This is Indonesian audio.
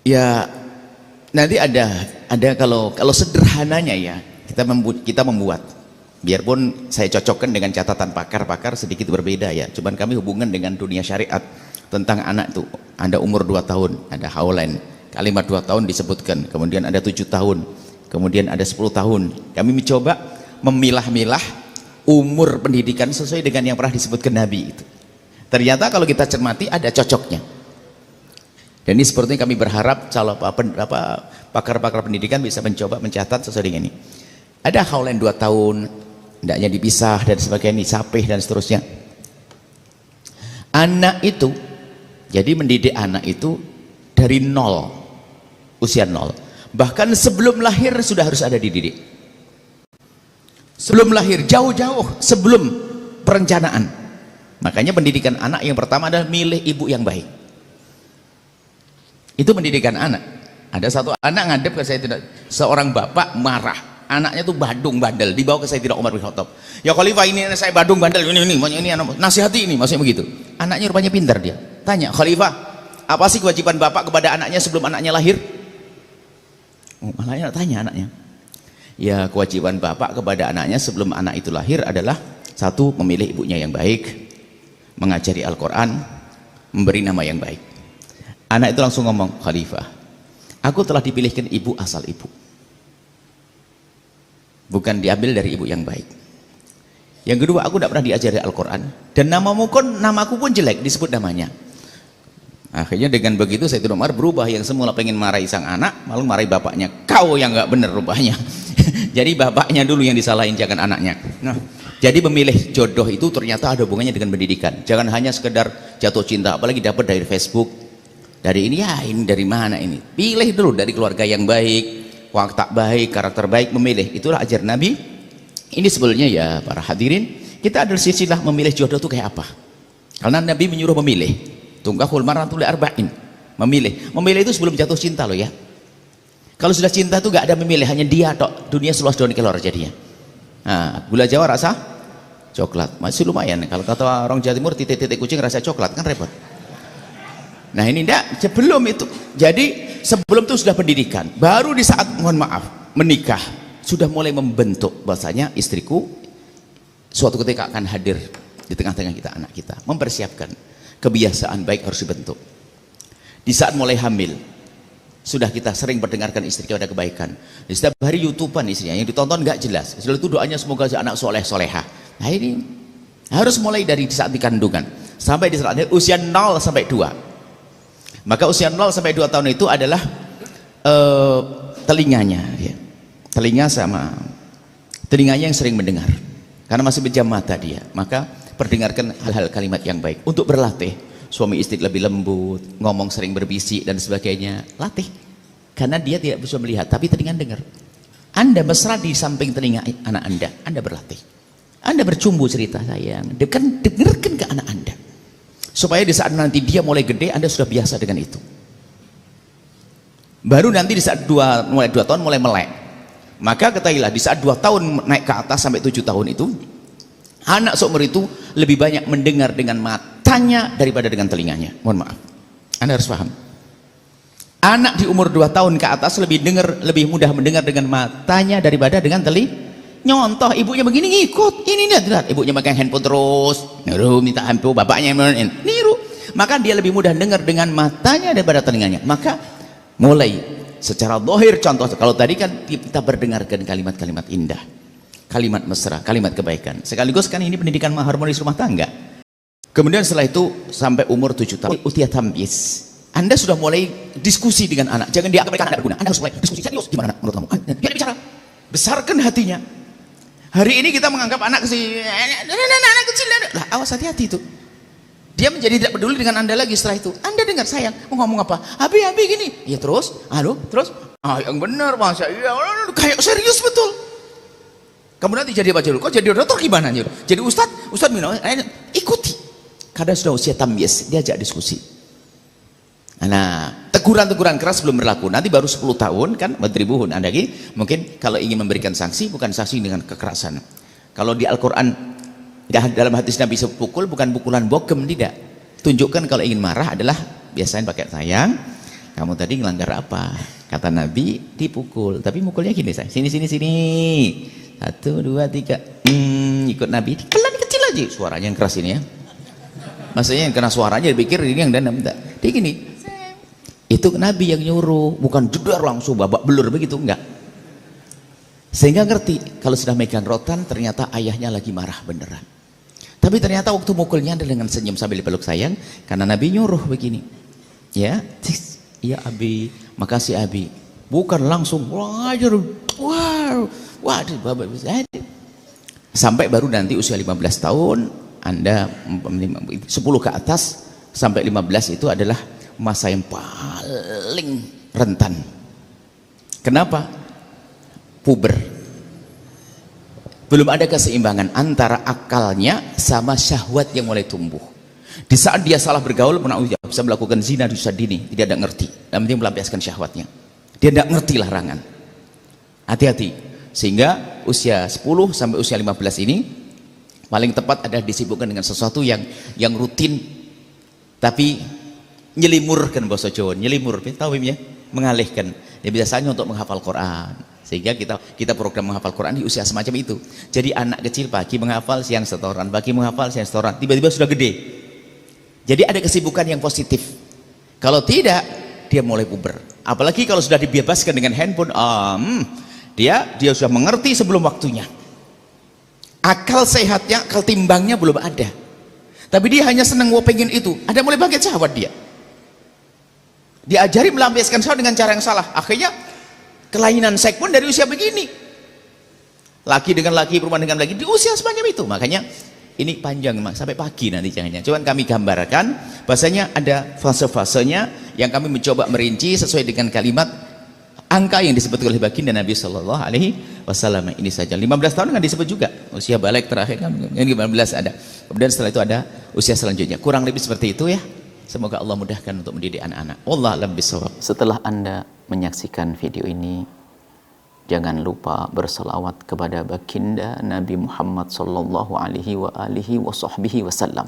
Ya, nanti ada kalau sederhananya ya, kita membuat, biarpun saya cocokkan dengan catatan pakar-pakar sedikit berbeda ya, cuman kami hubungan dengan dunia syariat tentang anak itu. Ada umur 2 tahun, ada haulan, kalimat 2 tahun disebutkan, kemudian ada 7 tahun, kemudian ada 10 tahun. Kami mencoba memilah-milah umur pendidikan sesuai dengan yang pernah disebutkan Nabi itu. Ternyata kalau kita cermati ada cocoknya. Dan ini sepertinya kami berharap kalau pakar-pakar pendidikan bisa mencoba mencatat sesuai dengan ini. Ada haulan 2 tahun, hendaknya dipisah dan sebagainya, disapih dan seterusnya. Anak itu, jadi mendidik anak itu dari nol, usia nol. Bahkan sebelum lahir sudah harus ada dididik. Sebelum lahir, jauh-jauh sebelum perencanaan. Makanya pendidikan anak yang pertama adalah milih ibu yang baik. Itu pendidikan anak. Ada satu anak ngadep ke saya, tidak, seorang bapak marah, anaknya tuh badung bandel, dibawa ke Sayyidina Umar bin Khattab. Ya Khalifah, ini saya badung bandel, ini nasihati ini, maksudnya begitu. Anaknya rupanya pintar, dia tanya, Khalifah, apa sih kewajiban bapak kepada anaknya sebelum anaknya lahir? Malah tanya anaknya, ya kewajiban bapak kepada anaknya sebelum anak itu lahir adalah 1, memilih ibunya yang baik, mengajari Al-Quran, memberi nama yang baik. Anak itu langsung ngomong, Khalifah, aku telah dipilihkan ibu asal ibu, bukan diambil dari ibu yang baik. Yang kedua, aku tidak pernah diajari Al-Quran, dan namaku pun jelek disebut namanya. Akhirnya dengan begitu Sayyidina Umar berubah, yang semula pengen marahi sang anak malah marahi bapaknya. Kau yang nggak benar rupanya. Jadi bapaknya dulu yang disalahin, jangan anaknya. Nah, jadi memilih jodoh itu ternyata ada hubungannya dengan pendidikan. Jangan hanya sekedar jatuh cinta, apalagi dapat dari Facebook, dari ini, ya ini dari mana ini. Pilih dulu dari keluarga yang baik, watak baik, karakter baik, memilih. Itulah ajar Nabi. Ini sebetulnya ya para hadirin, kita ada silsilah memilih jodoh itu kayak apa. Karena Nabi menyuruh memilih. Tungkahul mar'atu li arba'in. Memilih itu sebelum jatuh cinta loh ya. Kalau sudah cinta itu gak ada memilih, hanya dia tok. Dunia seluas daun kelor jadinya. Nah, gula Jawa rasa coklat masih lumayan. Kalau kata orang Jawa Timur, titik-titik kucing rasa coklat, kan repot. Nah ini enggak, sebelum itu. Jadi sebelum itu sudah pendidikan. Baru di saat, mohon maaf, menikah, sudah mulai membentuk bahasanya istriku suatu ketika akan hadir di tengah-tengah kita, anak kita. Mempersiapkan kebiasaan baik harus dibentuk. Di saat mulai hamil, sudah kita sering mendengarkan istri kita ada kebaikan. Di setiap hari YouTubean istrinya yang ditonton nggak jelas. Setelah itu doanya semoga anak soleh soleha. Nah ini harus mulai dari saat di kandungan sampai di saat usia 0 sampai 2. Maka usia 0 sampai 2 tahun itu adalah telinganya, ya. Telinganya yang sering mendengar, karena masih pejam mata dia. Maka perdengarkan hal-hal kalimat yang baik untuk berlatih. Suami istri lebih lembut, ngomong sering berbisik dan sebagainya, latih. Karena dia tidak bisa melihat, tapi telinga dengar. Anda mesra di samping telinga anak Anda berlatih. Anda bercumbu cerita sayang, dengarkan ke anak Anda. Supaya di saat nanti dia mulai gede, Anda sudah biasa dengan itu. Baru nanti di saat mulai 2 tahun mulai melek. Maka ketahuilah di saat 2 tahun naik ke atas sampai 7 tahun itu, anak seumur itu lebih banyak mendengar dengan matanya daripada dengan telinganya. Mohon maaf, Anda harus paham. Anak di umur 2 tahun ke atas lebih mudah mendengar dengan matanya daripada dengan telinga. Nyontoh, ibunya begini ngikut, ini lihat, ibunya makan handphone terus, niru, minta handphone, bapaknya niru. Maka dia lebih mudah dengar dengan matanya daripada telinganya. Maka mulai secara zahir, contoh kalau tadi kan kita berdengarkan kalimat-kalimat indah, kalimat mesra, kalimat kebaikan. Sekaligus kan ini pendidikan harmonis rumah tangga. Kemudian setelah itu sampai umur 7 tahun, utia tamyiz. Anda sudah mulai diskusi dengan anak. Jangan dianggap mereka tidak berguna. Anda harus mulai diskusi serius. Gimana menurut kamu? Dia bicara. Besarkan hatinya. Hari ini kita menganggap anak kecil, anak kecil. Lah, awas, hati-hati itu. Dia menjadi tidak peduli dengan Anda lagi setelah itu. Anda dengar sayang, mau ngomong apa? Abi gini. Ya terus, terus. Yang benar, Masya Allah, kayak serius betul. Kamu nanti jadi apa dulu? Kok jadi dokter gimana? Jadi Ustadz minum, ikuti. Karena sudah usia tamyiz, diajak diskusi. Nah, teguran-teguran keras belum berlaku. Nanti baru 10 tahun kan, madribuhun. Anda lagi mungkin kalau ingin memberikan sanksi, bukan sanksi dengan kekerasan. Kalau di Al-Quran, dalam hadis Nabi sepukul bukan pukulan bokem, tidak. Tunjukkan kalau ingin marah adalah biasanya pakai sayang. kamu tadi ngelanggar apa? Kata Nabi, dipukul. Tapi mukulnya gini, saya. Sini. 1, 2, 3. Ikut Nabi. Dikelan kecil aja. Suaranya yang keras ini ya. Maksudnya yang kena suaranya dipikir ini yang dana. Dia gini. Itu Nabi yang nyuruh. Bukan jedar langsung babak belur begitu. Enggak. Sehingga ngerti. Kalau sudah megang rotan, ternyata ayahnya lagi marah beneran. Tapi ternyata waktu mukulnya ada dengan senyum sambil dipeluk sayang. Karena Nabi nyuruh begini. Ya. Iya Abi, makasih Abi. Bukan langsung wajar, sampai baru nanti usia 15 tahun, Anda 10 ke atas sampai 15 itu adalah masa yang paling rentan. Kenapa? Puber. Belum ada keseimbangan antara akalnya sama syahwat yang mulai tumbuh. Di saat dia salah bergaul, bisa melakukan zina di usia dini, dia tidak ngerti. Yang penting melampiaskan syahwatnya. Dia tidak ngerti larangan. Hati-hati. Sehingga usia 10 sampai usia 15 ini paling tepat adalah disibukkan dengan sesuatu yang rutin, tapi nyelimurkan bahasa Jawa. Nyelimur, tahu ya? Mengalihkan. Ya biasanya untuk menghafal Quran. Sehingga kita program menghafal Quran di usia semacam itu. Jadi anak kecil pagi menghafal, siang setoran, pagi menghafal, siang setoran. Tiba-tiba sudah gede. Jadi ada kesibukan yang positif. Kalau tidak, dia mulai puber. Apalagi kalau sudah dibebaskan dengan handphone, dia sudah mengerti sebelum waktunya. Akal sehatnya, akal timbangnya belum ada. Tapi dia hanya senang pengen itu. Ada mulai bangkit syahwat dia. Diajari melampiaskan syahwat dengan cara yang salah. Akhirnya kelainan seks pun dari usia begini. Laki dengan laki, perempuan dengan laki di usia semacam itu. Makanya ini panjang sampai pagi nanti jangan-jangan. Cuman kami gambarkan bahasanya ada fase-fasenya yang kami mencoba merinci sesuai dengan kalimat angka yang disebut oleh baginda Nabi Shallallahu Alaihi Wasallam. Ini saja 15 tahun kan disebut juga usia balik terakhir kan, yang 15 ada. Kemudian setelah itu ada usia selanjutnya. Kurang lebih seperti itu ya. Semoga Allah mudahkan untuk mendidik anak-anak. Wallahu a'lam bishawab. Setelah Anda menyaksikan video ini, jangan lupa berselawat kepada baginda Nabi Muhammad sallallahu alaihi wa alihi wa sahbihi wasallam.